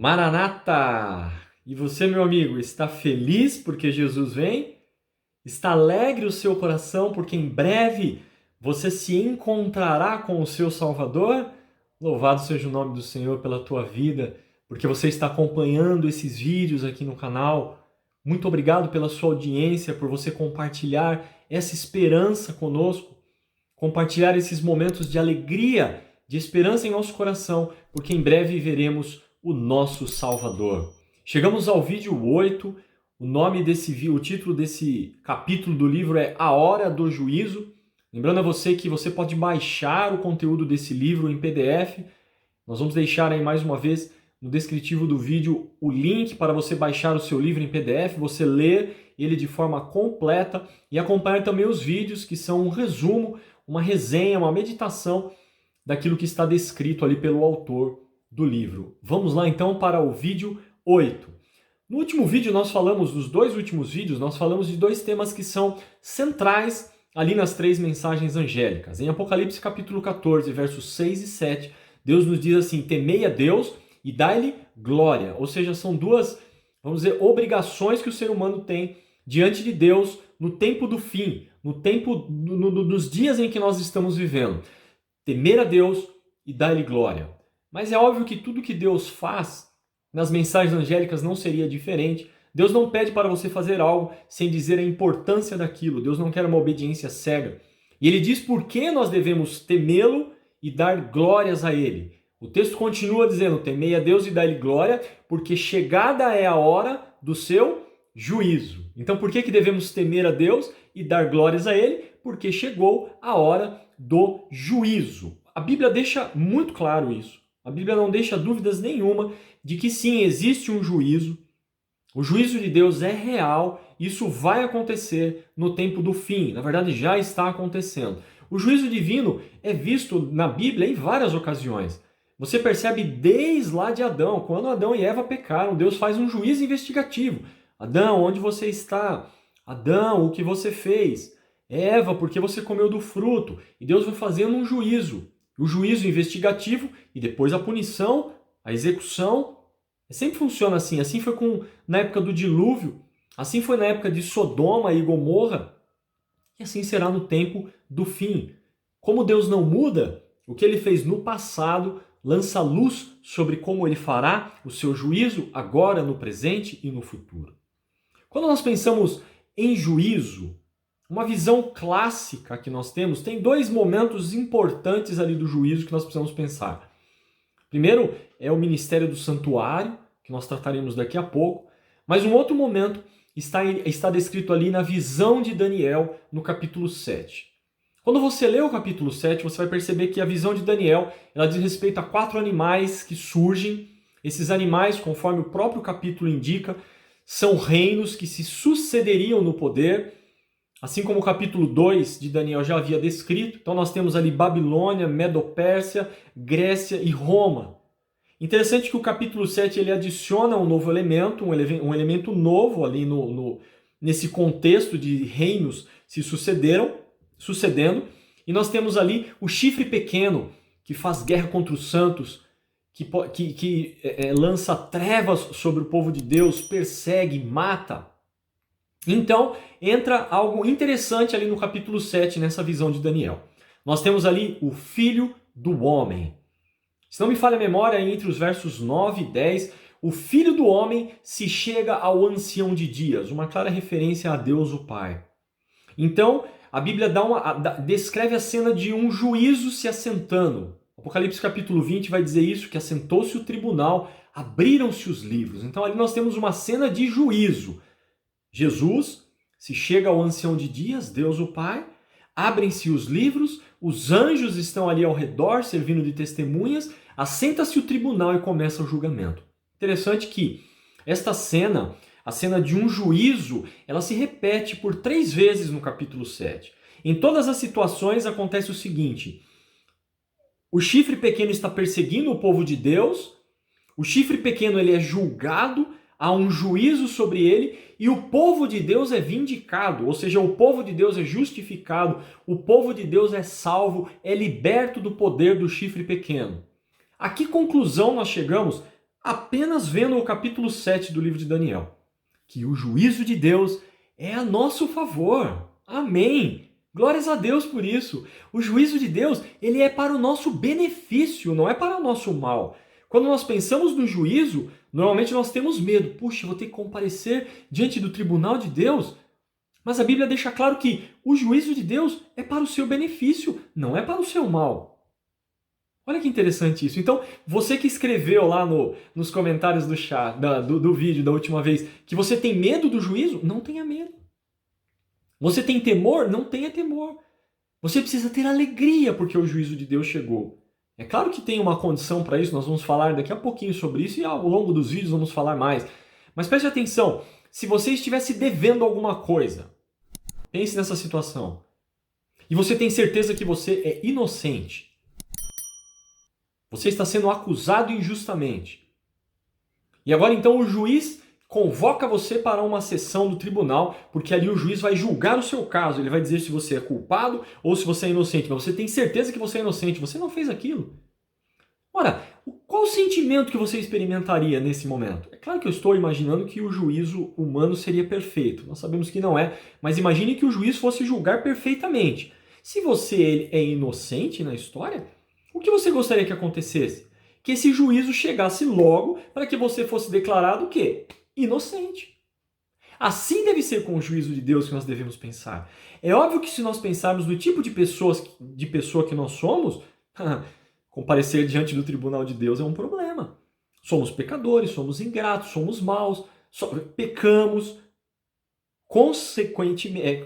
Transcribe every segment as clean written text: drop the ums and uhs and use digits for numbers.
Maranata! E você, meu amigo, está feliz porque Jesus vem? Está alegre o seu coração porque em breve você se encontrará com o seu Salvador? Louvado seja o nome do Senhor pela tua vida, porque você está acompanhando esses vídeos aqui no canal. Muito obrigado pela sua audiência, por você compartilhar essa esperança conosco, compartilhar esses momentos de alegria, de esperança em nosso coração, porque em breve veremos o nosso Salvador. Chegamos ao vídeo 8, o título desse capítulo do livro é A Hora do Juízo. Lembrando a você que você pode baixar o conteúdo desse livro em PDF. Nós vamos deixar aí mais uma vez no descritivo do vídeo o link para você baixar o seu livro em PDF, você ler ele de forma completa e acompanhar também os vídeos que são um resumo, uma resenha, uma meditação daquilo que está descrito ali pelo autor do livro. Vamos lá então para o vídeo 8. No último vídeo nos dois últimos vídeos, nós falamos de dois temas que são centrais ali nas três mensagens angélicas. Em Apocalipse capítulo 14, versos 6 e 7, Deus nos diz assim: temei a Deus e dai-lhe glória. Ou seja, são duas, vamos dizer, obrigações que o ser humano tem diante de Deus no tempo do fim, nos dias em que nós estamos vivendo. Temer a Deus e dar-lhe glória. Mas é óbvio que tudo que Deus faz, nas mensagens angélicas não seria diferente. Deus não pede para você fazer algo sem dizer a importância daquilo. Deus não quer uma obediência cega. E ele diz por que nós devemos temê-lo e dar glórias a ele. O texto continua dizendo: temei a Deus e dai-lhe glória, porque chegada é a hora do seu juízo. Então por que devemos temer a Deus e dar glórias a ele? Porque chegou a hora do juízo. A Bíblia deixa muito claro isso. A Bíblia não deixa dúvidas nenhuma de que sim, existe um juízo. O juízo de Deus é real, isso vai acontecer no tempo do fim. Na verdade, já está acontecendo. O juízo divino é visto na Bíblia em várias ocasiões. Você percebe desde lá de Adão, quando Adão e Eva pecaram, Deus faz um juízo investigativo. Adão, onde você está? Adão, o que você fez? Eva, por que você comeu do fruto? E Deus vai fazendo um juízo. O juízo investigativo e depois a punição, a execução. Sempre funciona assim. Assim foi na época do dilúvio. Assim foi na época de Sodoma e Gomorra. E assim será no tempo do fim. Como Deus não muda, o que ele fez no passado lança luz sobre como ele fará o seu juízo agora, no presente e no futuro. Quando nós pensamos em juízo, uma visão clássica que nós temos, tem dois momentos importantes ali do juízo que nós precisamos pensar. Primeiro é o ministério do santuário, que nós trataremos daqui a pouco, mas um outro momento está descrito ali na visão de Daniel, no capítulo 7. Quando você lê o capítulo 7, você vai perceber que a visão de Daniel ela diz respeito a 4 animais que surgem. Esses animais, conforme o próprio capítulo indica, são reinos que se sucederiam no poder, assim como o capítulo 2 de Daniel já havia descrito. Então nós temos ali Babilônia, Medo-Pérsia, Grécia e Roma. Interessante que o capítulo 7 ele adiciona um novo elemento, um elemento novo ali nesse contexto de reinos se sucedendo. E nós temos ali o chifre pequeno, que faz guerra contra os santos, que lança trevas sobre o povo de Deus, persegue, mata. Então, entra algo interessante ali no capítulo 7, nessa visão de Daniel. Nós temos ali o Filho do Homem. Se não me falha a memória, entre os versos 9 e 10, o Filho do Homem se chega ao Ancião de Dias, uma clara referência a Deus o Pai. Então, a Bíblia descreve a cena de um juízo se assentando. Apocalipse capítulo 20 vai dizer isso, que assentou-se o tribunal, abriram-se os livros. Então ali nós temos uma cena de juízo. Jesus se chega ao Ancião de Dias, Deus o Pai, abrem-se os livros, os anjos estão ali ao redor, servindo de testemunhas, assenta-se o tribunal e começa o julgamento. Interessante que esta cena, a cena de um juízo, ela se repete por 3 vezes no capítulo 7. Em todas as situações acontece o seguinte: o chifre pequeno está perseguindo o povo de Deus, o chifre pequeno ele é julgado, há um juízo sobre ele e o povo de Deus é vindicado, ou seja, o povo de Deus é justificado, o povo de Deus é salvo, é liberto do poder do chifre pequeno. A que conclusão nós chegamos apenas vendo o capítulo 7 do livro de Daniel, que o juízo de Deus é a nosso favor. Amém! Glórias a Deus por isso. O juízo de Deus, ele é para o nosso benefício, não é para o nosso mal. Quando nós pensamos no juízo, normalmente nós temos medo. Puxa, vou ter que comparecer diante do tribunal de Deus. Mas a Bíblia deixa claro que o juízo de Deus é para o seu benefício, não é para o seu mal. Olha que interessante isso. Então, você que escreveu lá nos comentários do chat, do vídeo da última vez, que você tem medo do juízo, não tenha medo. Você tem temor? Não tenha temor. Você precisa ter alegria porque o juízo de Deus chegou. É claro que tem uma condição para isso, nós vamos falar daqui a pouquinho sobre isso e ao longo dos vídeos vamos falar mais. Mas preste atenção, se você estivesse devendo alguma coisa, pense nessa situação, e você tem certeza que você é inocente, você está sendo acusado injustamente, e agora então o juiz convoca você para uma sessão do tribunal, porque ali o juiz vai julgar o seu caso, ele vai dizer se você é culpado ou se você é inocente, mas você tem certeza que você é inocente, você não fez aquilo. Ora, qual o sentimento que você experimentaria nesse momento? É claro que eu estou imaginando que o juízo humano seria perfeito, nós sabemos que não é, mas imagine que o juiz fosse julgar perfeitamente. Se você é inocente na história, o que você gostaria que acontecesse? Que esse juízo chegasse logo para que você fosse declarado o quê? Inocente. Assim deve ser com o juízo de Deus que nós devemos pensar. É óbvio que se nós pensarmos no tipo de pessoa que nós somos, comparecer diante do tribunal de Deus é um problema. Somos pecadores, somos ingratos, somos maus, pecamos, consequentemente,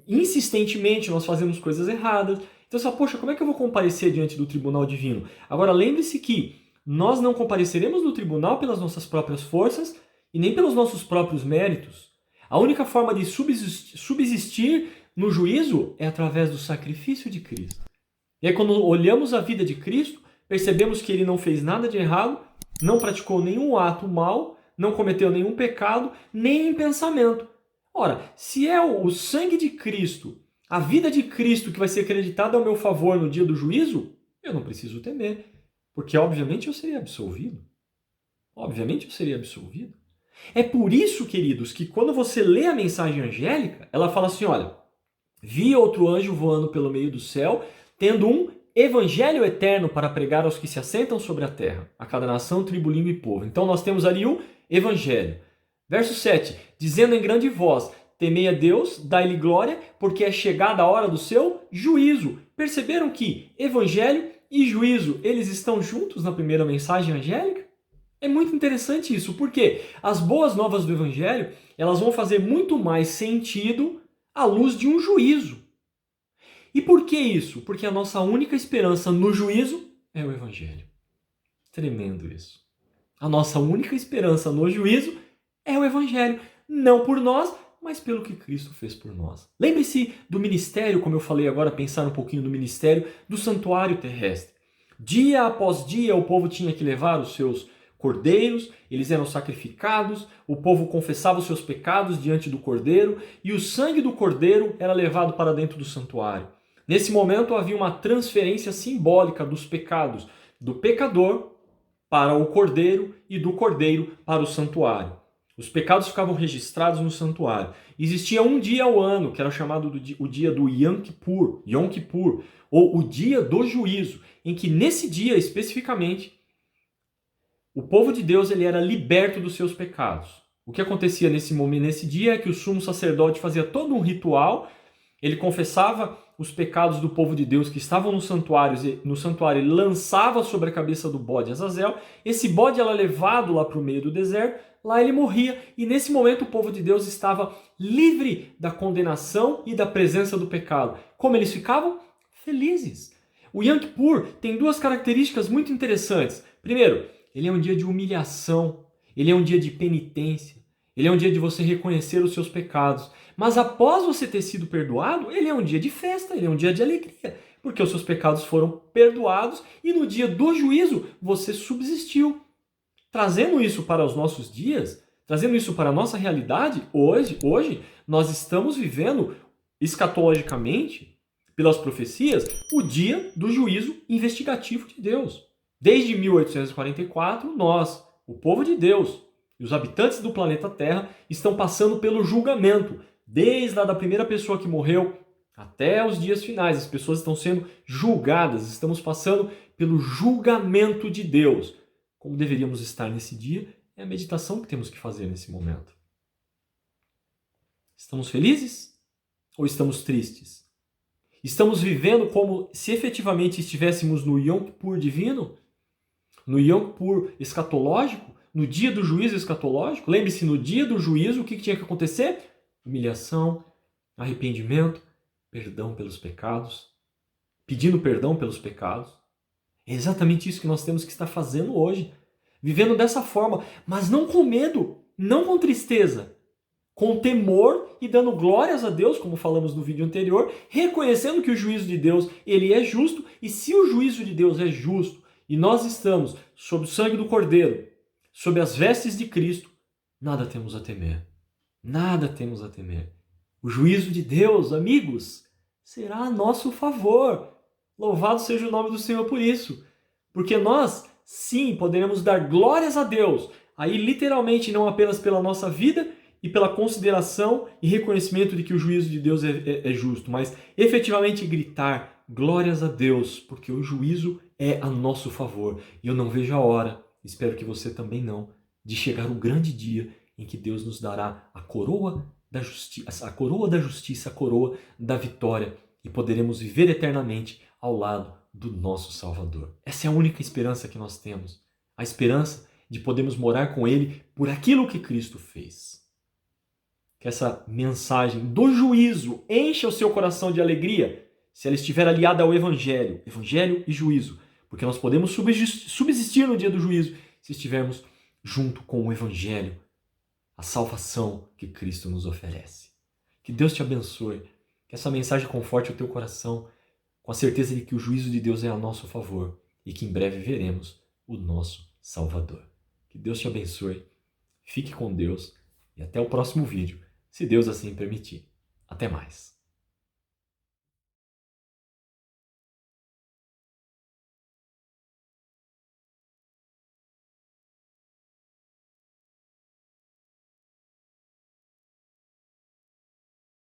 insistentemente nós fazemos coisas erradas. Então você fala, poxa, como é que eu vou comparecer diante do tribunal divino? Agora lembre-se que nós não compareceremos no tribunal pelas nossas próprias forças e nem pelos nossos próprios méritos. A única forma de subsistir no juízo é através do sacrifício de Cristo. E aí quando olhamos a vida de Cristo, percebemos que ele não fez nada de errado, não praticou nenhum ato mal, não cometeu nenhum pecado, nem em pensamento. Ora, se é o sangue de Cristo, a vida de Cristo que vai ser acreditada ao meu favor no dia do juízo, eu não preciso temer, porque obviamente eu seria absolvido. Obviamente eu seria absolvido. É por isso, queridos, que quando você lê a mensagem angélica, ela fala assim, olha, vi outro anjo voando pelo meio do céu, tendo um evangelho eterno para pregar aos que se assentam sobre a terra, a cada nação, tribo, língua e povo. Então nós temos ali o evangelho. Verso 7, dizendo em grande voz, temei a Deus, dai-lhe glória, porque é chegada a hora do seu juízo. Perceberam que evangelho e juízo, eles estão juntos na primeira mensagem angélica? É muito interessante isso, porque as boas novas do evangelho, elas vão fazer muito mais sentido à luz de um juízo. E por que isso? Porque a nossa única esperança no juízo é o evangelho. Tremendo isso. A nossa única esperança no juízo é o evangelho. Não por nós, mas pelo que Cristo fez por nós. Lembre-se do ministério, como eu falei agora, pensar um pouquinho do ministério do santuário terrestre. Dia após dia o povo tinha que levar os seus cordeiros, eles eram sacrificados, o povo confessava os seus pecados diante do cordeiro e o sangue do cordeiro era levado para dentro do santuário. Nesse momento havia uma transferência simbólica dos pecados do pecador para o cordeiro e do cordeiro para o santuário. Os pecados ficavam registrados no santuário. Existia um dia ao ano, que era chamado o dia do Yom Kippur, ou o dia do juízo, em que nesse dia especificamente o povo de Deus ele era liberto dos seus pecados. O que acontecia nesse momento, nesse dia, é que o sumo sacerdote fazia todo um ritual, ele confessava os pecados do povo de Deus que estavam no santuário, ele lançava sobre a cabeça do bode Azazel, esse bode era levado lá para o meio do deserto, lá ele morria, e nesse momento o povo de Deus estava livre da condenação e da presença do pecado. Como eles ficavam? Felizes. O Yom Kippur tem duas características muito interessantes. Primeiro, ele é um dia de humilhação, ele é um dia de penitência, ele é um dia de você reconhecer os seus pecados. Mas após você ter sido perdoado, ele é um dia de festa, ele é um dia de alegria, porque os seus pecados foram perdoados e no dia do juízo você subsistiu. Trazendo isso para os nossos dias, trazendo isso para a nossa realidade, hoje nós estamos vivendo escatologicamente, pelas profecias, o dia do juízo investigativo de Deus. Desde 1844, nós, o povo de Deus e os habitantes do planeta Terra estão passando pelo julgamento. Desde lá da primeira pessoa que morreu até os dias finais, as pessoas estão sendo julgadas. Estamos passando pelo julgamento de Deus. Como deveríamos estar nesse dia, é a meditação que temos que fazer nesse momento. Estamos felizes ou estamos tristes? Estamos vivendo como se efetivamente estivéssemos no Yom Kippur divino? No Yom Kippur escatológico? No dia do juízo escatológico? Lembre-se, no dia do juízo, o que tinha que acontecer? Humilhação, arrependimento, perdão pelos pecados, pedindo perdão pelos pecados. É exatamente isso que nós temos que estar fazendo hoje. Vivendo dessa forma, mas não com medo, não com tristeza, com temor e dando glórias a Deus, como falamos no vídeo anterior, reconhecendo que o juízo de Deus ele é justo, e se o juízo de Deus é justo, e nós estamos sob o sangue do Cordeiro, sob as vestes de Cristo, nada temos a temer. Nada temos a temer. O juízo de Deus, amigos, será a nosso favor. Louvado seja o nome do Senhor por isso. Porque nós, sim, poderemos dar glórias a Deus, aí literalmente não apenas pela nossa vida e pela consideração e reconhecimento de que o juízo de Deus é justo, mas efetivamente gritar glórias a Deus, porque o juízo é a nosso favor. E eu não vejo a hora, espero que você também não, de chegar o grande dia em que Deus nos dará a coroa da justiça, a coroa da vitória, e poderemos viver eternamente ao lado do nosso Salvador. Essa é a única esperança que nós temos, a esperança de podermos morar com Ele por aquilo que Cristo fez. Que essa mensagem do juízo encha o seu coração de alegria, se ela estiver aliada ao Evangelho e juízo, porque nós podemos subsistir no dia do juízo se estivermos junto com o Evangelho, a salvação que Cristo nos oferece. Que Deus te abençoe, que essa mensagem conforte o teu coração, com a certeza de que o juízo de Deus é a nosso favor e que em breve veremos o nosso Salvador. Que Deus te abençoe, fique com Deus e até o próximo vídeo, se Deus assim permitir. Até mais.